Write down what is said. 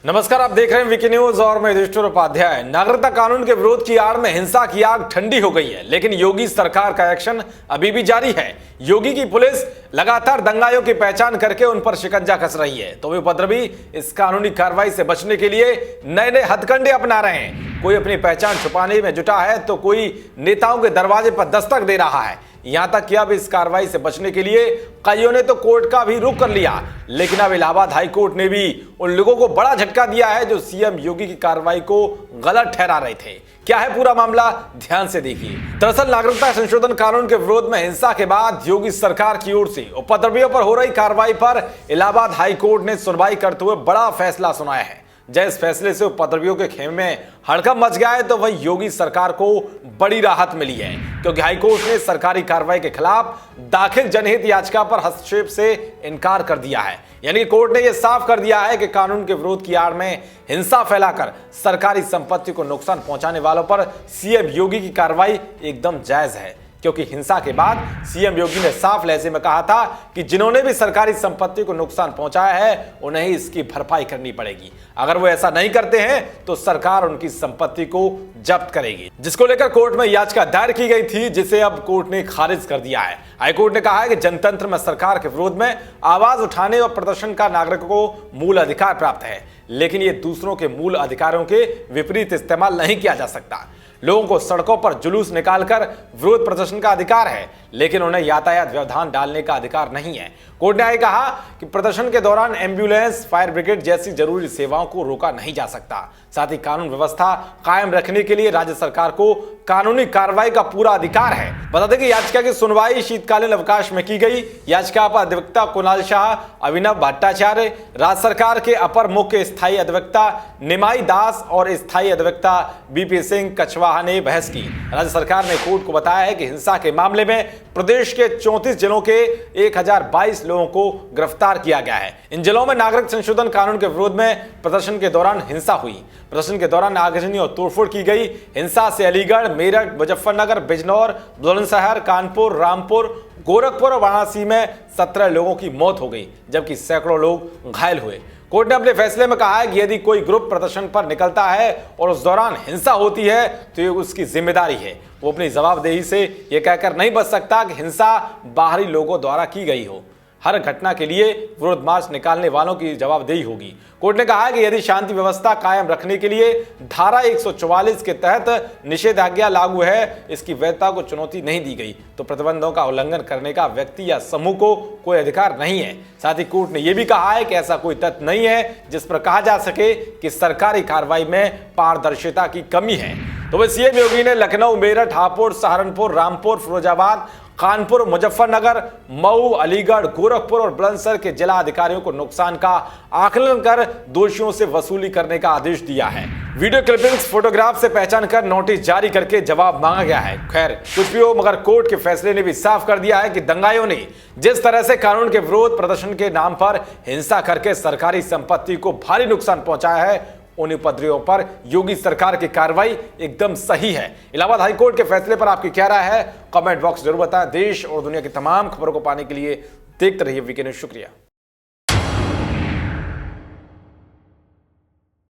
नमस्कार, आप देख रहे हैं वीके न्यूज और मैं युधिष्ठिर उपाध्याय। नागरिकता कानून के विरोध की आड़ में हिंसा की आग ठंडी हो गई है, लेकिन योगी सरकार का एक्शन अभी भी जारी है। योगी की पुलिस लगातार दंगाइयों की पहचान करके उन पर शिकंजा कस रही है, तो वे उपद्रवी इस कानूनी कार्रवाई से बचने के लिए नए नए हथकंडे अपना रहे हैं। कोई अपनी पहचान छुपाने में जुटा है तो कोई नेताओं के दरवाजे पर दस्तक दे रहा है। यहां तक कि अब इस कार्रवाई से बचने के लिए कईयों ने तो कोर्ट का भी रुख कर लिया, लेकिन अब इलाहाबाद हाई कोर्ट ने भी उन लोगों को बड़ा झटका दिया है जो सीएम योगी की कार्रवाई को गलत ठहरा रहे थे। क्या है पूरा मामला, ध्यान से देखिए। दरअसल नागरिकता संशोधन कानून के विरोध में हिंसा के बाद योगी सरकार की ओर से उपद्रवियों पर हो रही कार्रवाई पर इलाहाबाद हाई कोर्ट ने सुनवाई करते हुए बड़ा फैसला सुनाया है। जब इस फैसले से उपद्रवियों के खेमे में हड़कंप मच गया है तो वही योगी सरकार को बड़ी राहत मिली है, क्योंकि हाईकोर्ट ने सरकारी कार्रवाई के खिलाफ दाखिल जनहित याचिका पर हस्तक्षेप से इनकार कर दिया है। यानी कि कोर्ट ने यह साफ कर दिया है कि कानून के विरोध की आड़ में हिंसा फैलाकर सरकारी संपत्ति को नुकसान पहुंचाने वालों पर सीएम योगी की कार्रवाई एकदम जायज है, क्योंकि हिंसा के बाद सीएम योगी ने साफ लहजे में कहा था कि जिन्होंने भी सरकारी संपत्ति को नुकसान पहुंचाया है उन्हें ही इसकी भरपाई करनी पड़ेगी। अगर वो ऐसा नहीं करते हैं तो सरकार उनकी संपत्ति को जब्त करेगी, जिसको लेकर कोर्ट में याचिका दायर की गई थी, जिसे अब कोर्ट ने खारिज कर दिया है। हाईकोर्ट ने कहा है कि जनतंत्र में सरकार के विरोध में आवाज उठाने और प्रदर्शन का नागरिकों को मूल अधिकार प्राप्त है, लेकिन ये दूसरों के मूल अधिकारों के विपरीत इस्तेमाल नहीं किया जा सकता। लोगों को सड़कों पर जुलूस निकालकर विरोध प्रदर्शन का अधिकार है, लेकिन उन्हें यातायात व्यवधान डालने का अधिकार नहीं है। कोर्ट ने यह कहा कि प्रदर्शन के दौरान एम्बुलेंस, फायर ब्रिगेड जैसी जरूरी सेवाओं को रोका नहीं जा सकता। साथ ही कानून व्यवस्था कायम रखने के लिए राज्य सरकार को कानूनी कार्रवाई का पूरा अधिकार है। बता दें कि याचिका की सुनवाई शीतकालीन अवकाश में की गई। याचिका पर अधिवक्ता कुणाल शाह, अभिनव भट्टाचार्य, राज्य सरकार के अपर मुख्य स्थायी अधिवक्ता निमाई दास और स्थायी अधिवक्ता बीपी सिंह कछवाहा ने बहस की। राज्य सरकार ने कोर्ट को बताया है कि हिंसा के मामले में प्रदेश के 34 जिलों के 1022 लोगों को गिरफ्तार किया गया है। इन जिलों में नागरिक संशोधन कानून के विरोध में प्रदर्शन के दौरान हिंसा हुई। प्रदर्शन के दौरान आगजनी और तोड़फोड़ की गई। हिंसा से अलीगढ़, मेरठ, मुजफ्फरनगर, बिजनौर, बुलंदशहर, कानपुर, रामपुर, गोरखपुर और वाराणसी में 17 लोगों की मौत हो गई, जबकि सैकड़ों लोग घायल हुए। कोर्ट ने अपने फैसले में कहा है कि यदि कोई ग्रुप प्रदर्शन पर निकलता है और उस दौरान हिंसा होती है तो ये उसकी जिम्मेदारी है। वो अपनी जवाबदेही से यह कहकर नहीं बच सकता कि हिंसा बाहरी लोगों द्वारा की गई हो। हर घटना के लिए विरोध मार्च निकालने वालों की जवाबदेही होगी। कोर्ट ने कहा है कि यदि शांति व्यवस्था कायम रखने के लिए धारा 144 के तहत निषेधाज्ञा लागू है, इसकी वैधता को चुनौती नहीं दी गई, तो प्रतिबंधों का उल्लंघन करने का व्यक्ति या समूह को कोई अधिकार नहीं है। साथ ही कोर्ट ने यह भी कहा है कि ऐसा कोई तथ्य नहीं है जिस पर कहा जा सके कि सरकारी कार्रवाई में पारदर्शिता की कमी है। तो वह सीएम योगी ने लखनऊ, मेरठ, हापुड़, सहारनपुर, रामपुर, फिरोजाबाद, कानपुर, मुजफ्फरनगर, मऊ, अलीगढ़, गोरखपुर और बुलंदशहर के जिला अधिकारियों को नुकसान का आकलन कर दोषियों से वसूली करने का आदेश दिया है। वीडियो क्लिपिंग्स, फोटोग्राफ से पहचान कर नोटिस जारी करके जवाब मांगा गया है। खैर कुछ भी हो, मगर कोर्ट के फैसले ने भी साफ कर दिया है कि दंगाइयों ने जिस तरह से कानून के विरोध प्रदर्शन के नाम पर हिंसा करके सरकारी संपत्ति को भारी नुकसान पहुंचाया है, उन उपद्रवियों पर योगी सरकार की कार्रवाई एकदम सही है। इलाहाबाद हाईकोर्ट के फैसले पर आपकी क्या राय है, कमेंट बॉक्स जरूर बताएं। देश और दुनिया की तमाम खबरों को पाने के लिए देखते रहिए वीके न्यूज। शुक्रिया।